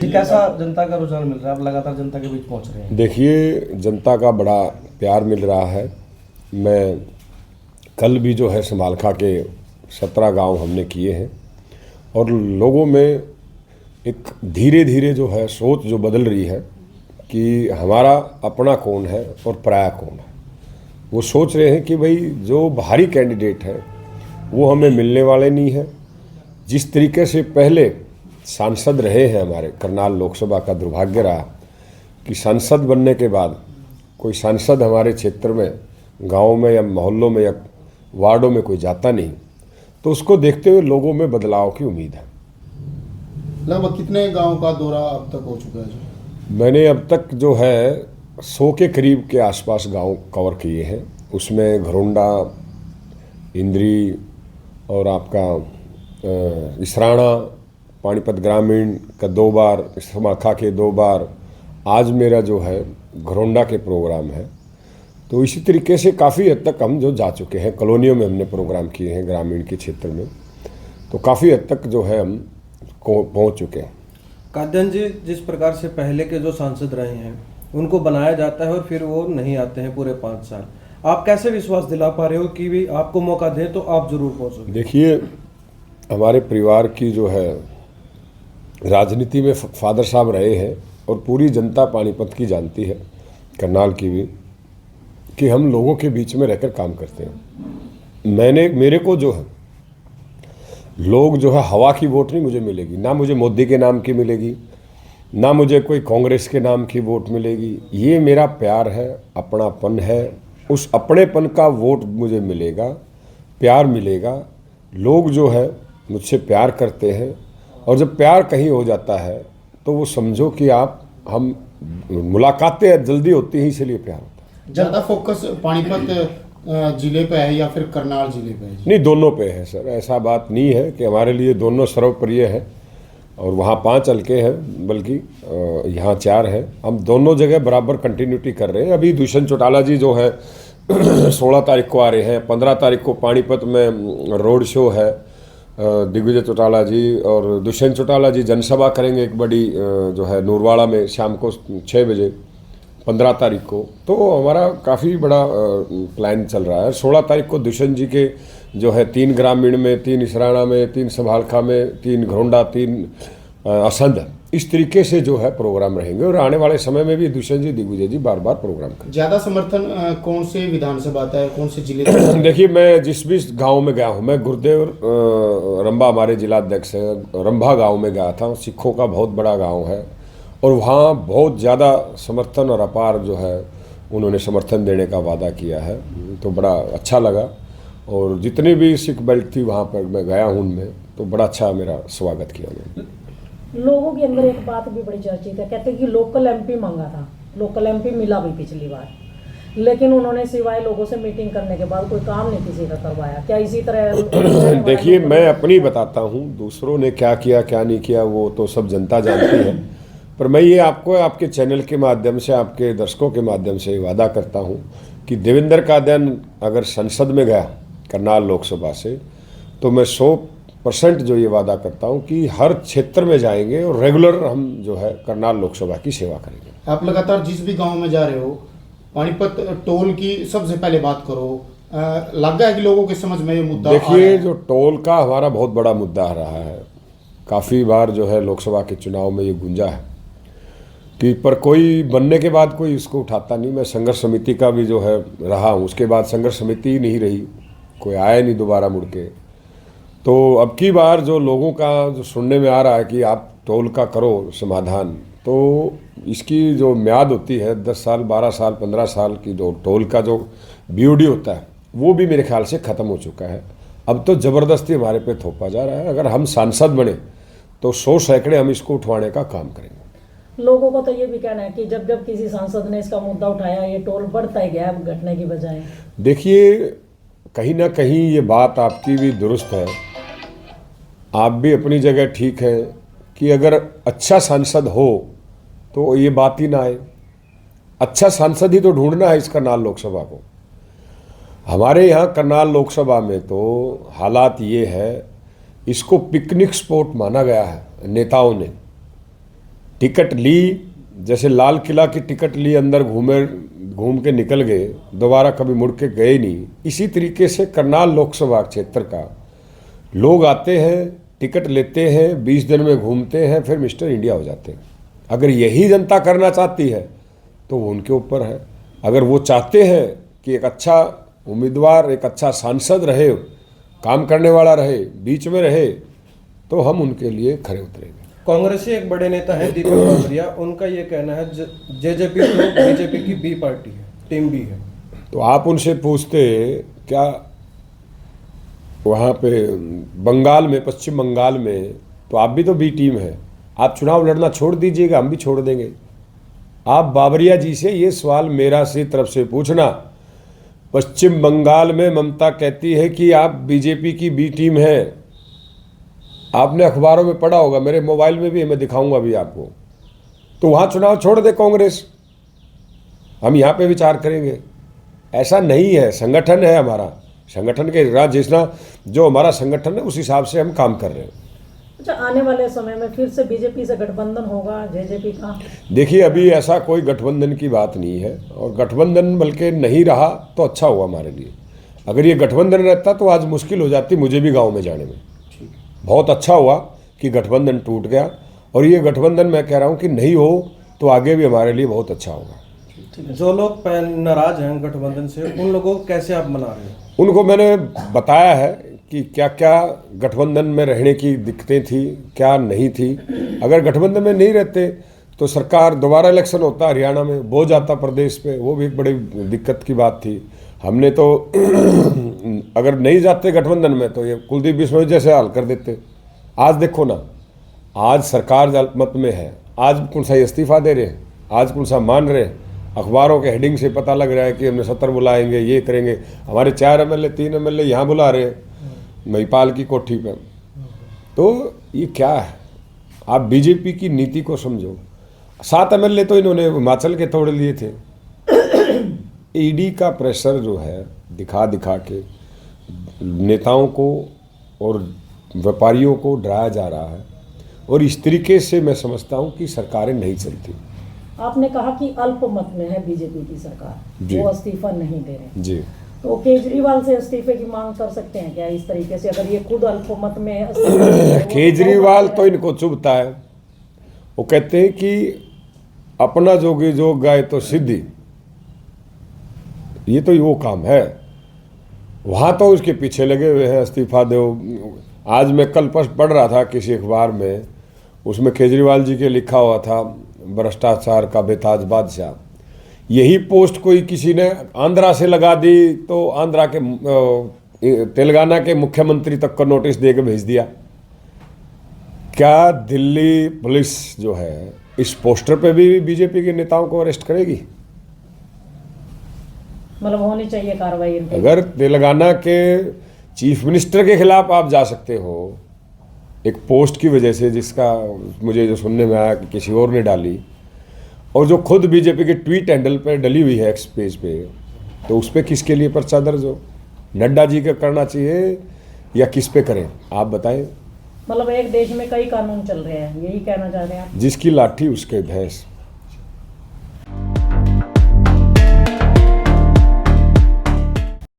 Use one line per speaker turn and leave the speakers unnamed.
जी, कैसा जनता का रुझान मिल रहा है? आप लगातार जनता के बीच पहुंच रहे हैं।
देखिए, जनता का बड़ा प्यार मिल रहा है। मैं कल भी जो है समालखा के 17 गांव हमने किए हैं और लोगों में एक धीरे धीरे जो है सोच जो बदल रही है कि हमारा अपना कौन है और पराया कौन है। वो सोच रहे हैं कि भाई जो बाहरी कैंडिडेट है वो हमें मिलने वाले नहीं है। जिस तरीके से पहले सांसद रहे हैं हमारे करनाल लोकसभा का दुर्भाग्य रहा कि सांसद बनने के बाद कोई सांसद हमारे क्षेत्र में गाँव में या मोहल्लों में या वार्डों में कोई जाता नहीं, तो उसको देखते हुए लोगों में बदलाव की उम्मीद है।
लगभग कितने गांव का दौरा अब तक हो चुका है जी?
मैंने अब तक जो है 100 के करीब के आसपास गांव कवर किए हैं। उसमें घरोंडा, इंद्री और आपका इसराना, पानीपत ग्रामीण का 2 बार, समाखा के 2 बार, आज मेरा जो है घरोंडा के प्रोग्राम है। तो इसी तरीके से काफ़ी हद तक हम जो जा चुके हैं। कॉलोनियों में हमने प्रोग्राम किए हैं ग्रामीण के क्षेत्र में, तो काफ़ी हद तक जो है हम पहुंच चुके हैं।
कादयान जी, जिस प्रकार से पहले के जो सांसद रहे हैं उनको बनाया जाता है और फिर वो नहीं आते हैं पूरे 5 साल, आप कैसे विश्वास दिला पा रहे हो कि भी आपको मौका दें तो आप जरूर पहुंचोगे?
देखिए, हमारे परिवार की जो है राजनीति में फादर साहब रहे हैं और पूरी जनता पानीपत की जानती है, करनाल की भी, कि हम लोगों के बीच में रहकर काम करते हैं। मेरे को जो है लोग जो है हवा की वोट नहीं मुझे मिलेगी, ना मुझे मोदी के नाम की मिलेगी, ना मुझे कोई कांग्रेस के नाम की वोट मिलेगी। ये मेरा प्यार है, अपनापन है। उस अपनेपन का वोट मुझे मिलेगा, प्यार मिलेगा। लोग जो है मुझसे प्यार करते हैं और जब प्यार कहीं हो जाता है तो वो समझो कि हम मुलाकातें जल्दी होती हैं, इसलिए प्यार होता है।
ज़्यादा फोकस पानीपत जिले पे है या फिर करनाल जिले पे है?
नहीं, दोनों पे है सर। ऐसा बात नहीं है कि हमारे लिए दोनों सर्वप्रिय है और वहाँ 5 हल्के हैं, बल्कि यहाँ 4 हैं। हम दोनों जगह बराबर कंटिन्यूटी कर रहे हैं। अभी दुष्यंत चौटाला जी जो है 16 तारीख को आ रहे हैं। 15 तारीख को पानीपत में रोड शो है। दिग्विजय चौटाला जी और दुष्यंत चौटाला जी जनसभा करेंगे एक बड़ी, जो है नूरवाड़ा में, शाम को 6 बजे 15 तारीख को। तो हमारा काफ़ी बड़ा प्लान चल रहा है। 16 तारीख को दुष्यंत जी के जो है 3 ग्रामीण में, 3 इसराना में, 3 समालखा में, 3 घरोंडा, 3 असंध, इस तरीके से जो है प्रोग्राम रहेंगे और आने वाले समय में भी दुष्यंत जी, दिग्विजय जी बार बार प्रोग्राम करेंगे।
ज़्यादा समर्थन कौन से विधानसभा आता है, कौन से जिले?
देखिए, मैं जिस भी गांव में गया हूं, मैं गुरुदेव रंभा हमारे जिलाध्यक्ष हैं, रंभा गांव में गया था। सिखों का बहुत बड़ा गांव है और वहाँ बहुत ज़्यादा समर्थन और अपार जो है उन्होंने समर्थन देने का वादा किया है, तो बड़ा अच्छा लगा। और जितने भी सिख बेल्ट थी वहाँ पर मैं गया हूँ उनमें, तो बड़ा अच्छा मेरा स्वागत किया उन्होंने।
लोगों के अंदर एक बात भी बड़ी चर्चित है, कहते हैं कि लोकल एमपी मांगा था, लोकल एमपी मिला भी पिछली बार, लेकिन उन्होंने सिवाय लोगों से मीटिंग करने के बाद कोई काम नहीं किसी का करवाया। क्या इसी तरह?
देखिए, मैं अपनी बताता हूँ, दूसरों ने क्या किया क्या नहीं किया वो तो सब जनता जानती है, पर मैं ये आपको आपके चैनल के माध्यम से, आपके दर्शकों के माध्यम से वादा करता हूँ कि देवेंद्र कादयान अगर संसद में गया करनाल लोकसभा से, तो मैं 100% जो ये वादा करता हूँ कि हर क्षेत्र में जाएंगे और रेगुलर हम जो है करनाल लोकसभा की सेवा करेंगे।
आप लगातार जिस भी गांव में जा रहे हो, पानीपत टोल की सबसे पहले बात करो। लग गया कि लोगों के समझ में ये मुद्दा?
देखिए, जो टोल का हमारा बहुत बड़ा मुद्दा रहा है, काफ़ी बार जो है लोकसभा के चुनाव में ये गूंजा है कि पर कोई बनने के बाद कोई इसको उठाता नहीं। मैं संघर्ष समिति का भी जो है रहा हूँ, उसके बाद संघर्ष समिति ही नहीं रही, कोई आया नहीं दोबारा मुड़ के। तो अब की बार जो लोगों का जो सुनने में आ रहा है कि आप टोल का करो समाधान, तो इसकी जो म्याद होती है 10 साल, 12 साल, 15 साल की, जो टोल का जो बीओडी होता है वो भी मेरे ख्याल से ख़त्म हो चुका है। अब तो ज़बरदस्ती हमारे पे थोपा जा रहा है। अगर हम सांसद बने तो 100 सैकड़े हम इसको उठवाने का काम करेंगे।
लोगों को तो ये भी कहना है कि जब जब किसी सांसद ने इसका मुद्दा उठाया, ये टोल बढ़ता ही गया घटने की बजाय।
देखिए, कहीं ना कहीं ये बात आपकी भी दुरुस्त है, आप भी अपनी जगह ठीक है कि अगर अच्छा सांसद हो तो ये बात ही ना आए। अच्छा सांसद ही तो ढूंढना है इस करनाल लोकसभा को। हमारे यहाँ करनाल लोकसभा में तो हालात ये है, इसको पिकनिक स्पॉट माना गया है नेताओं ने। टिकट ली, जैसे लाल किला की टिकट ली, अंदर घूम के निकल गए, दोबारा कभी मुड़ के गए नहीं। इसी तरीके से करनाल लोकसभा क्षेत्र का लोग आते हैं, टिकट लेते हैं, 20 दिन में घूमते हैं, फिर मिस्टर इंडिया हो जाते हैं। अगर यही जनता करना चाहती है तो वो उनके ऊपर है। अगर वो चाहते हैं कि एक अच्छा उम्मीदवार, एक अच्छा सांसद रहे, काम करने वाला रहे, बीच में रहे, तो हम उनके लिए खरे उतरेंगे।
कांग्रेस के एक बड़े नेता हैं दीपक बाबरिया, उनका ये कहना है जेजेपी तो बीजेपी की बी पार्टी है, टीम बी है।
तो आप उनसे पूछते क्या वहाँ पे बंगाल में, पश्चिम बंगाल में तो आप भी तो बी टीम है, आप चुनाव लड़ना छोड़ दीजिएगा, हम भी छोड़ देंगे। आप बाबरिया जी से ये सवाल मेरा से तरफ से पूछना। पश्चिम बंगाल में ममता कहती है कि आप बीजेपी की बी टीम है। आपने अखबारों में पढ़ा होगा, मेरे मोबाइल में भी मैं दिखाऊंगा अभी आपको। तो वहाँ चुनाव छोड़ दे कांग्रेस, हम यहाँ पे विचार करेंगे। ऐसा नहीं है, संगठन है हमारा, संगठन के राज जिसना जो हमारा संगठन है उस हिसाब से हम काम कर रहे हैं।
अच्छा, आने वाले समय में फिर से बीजेपी से गठबंधन होगा जेजेपी का?
देखिए, अभी ऐसा कोई गठबंधन की बात नहीं है, और गठबंधन बल्कि नहीं रहा तो अच्छा हुआ हमारे लिए। अगर ये गठबंधन रहता तो आज मुश्किल हो जाती मुझे भी गांव में जाने में। बहुत अच्छा हुआ कि गठबंधन टूट गया, और ये गठबंधन मैं कह रहा हूँ कि नहीं हो तो आगे भी हमारे लिए बहुत अच्छा होगा।
जो लोग नाराज हैं गठबंधन से, उन लोगों को कैसे आप मना रहे हैं?
उनको मैंने बताया है कि क्या क्या गठबंधन में रहने की दिक्कतें थी, क्या नहीं थी। अगर गठबंधन में नहीं रहते तो सरकार दोबारा इलेक्शन होता, हरियाणा में बोझ आता प्रदेश पे, वो भी एक बड़ी दिक्कत की बात थी। हमने तो अगर नहीं जाते गठबंधन में तो ये कुलदीप बिश्नोई जैसे हाल कर देते। आज देखो ना, आज सरकार मत में है, आज कौन सा इस्तीफा दे रहे हैं, आज कौन सा मान रहे हैं। अखबारों के हेडिंग से पता लग रहा है कि हमने 70 बुलाएंगे, ये करेंगे। हमारे 4 MLA 3 MLA यहाँ बुला रहे हैं महिपाल की कोठी पर। तो ये क्या है? आप बीजेपी की नीति को समझो। 7 MLA तो इन्होंने हिमाचल के तोड़ लिए थे। ईडी का प्रेशर जो है दिखा दिखा के नेताओं को और व्यापारियों को डराया जा रहा है, और इस तरीके से मैं समझता हूँ कि सरकारें नहीं चलती।
आपने कहा कि अल्पमत में है बीजेपी की सरकार,
जी।
वो इस्तीफा नहीं दे रहे,
जी,
तो केजरीवाल से इस्तीफे की मांग कर सकते हैं क्या इस तरीके से, अगर ये खुद अल्पमत में इस्तीफा दे रहे हैं?
केजरीवाल तो इनको चुभता है। वो कहते हैं कि अपना जोगी जोग गाए तो सिद्धि, ये तो वो काम है। वहाँ तो उसके पीछे लगे हुए हैं, इस्तीफा दो। आज मैं कल पढ़ रहा था किसी अखबार में, उसमें केजरीवाल जी के लिखा हुआ था भ्रष्टाचार का बेताज बादशाह। यही पोस्ट कोई किसी ने आंध्रा से लगा दी तो आंध्रा के तेलंगाना के मुख्यमंत्री तक को नोटिस दे के भेज दिया। क्या दिल्ली पुलिस जो है इस पोस्टर पे भी बीजेपी के नेताओं को अरेस्ट करेगी?
मतलब होनी चाहिए कार्रवाई इन पे।
अगर तेलंगाना के चीफ मिनिस्टर के खिलाफ आप जा सकते हो एक पोस्ट की वजह से, जिसका मुझे जो सुनने में आया कि किसी और ने डाली, और जो खुद बीजेपी के ट्वीट हैंडल पे डली हुई है एक्स पेज पे, तो उस पर किसके लिए पर्चा दर्ज हो? नड्डा जी का करना चाहिए या किस पे करें, आप बताएं।
मतलब एक देश में कई कानून चल रहे हैं, यही कहना चाह रहे हैं आप?
जिसकी लाठी उसके भैंस।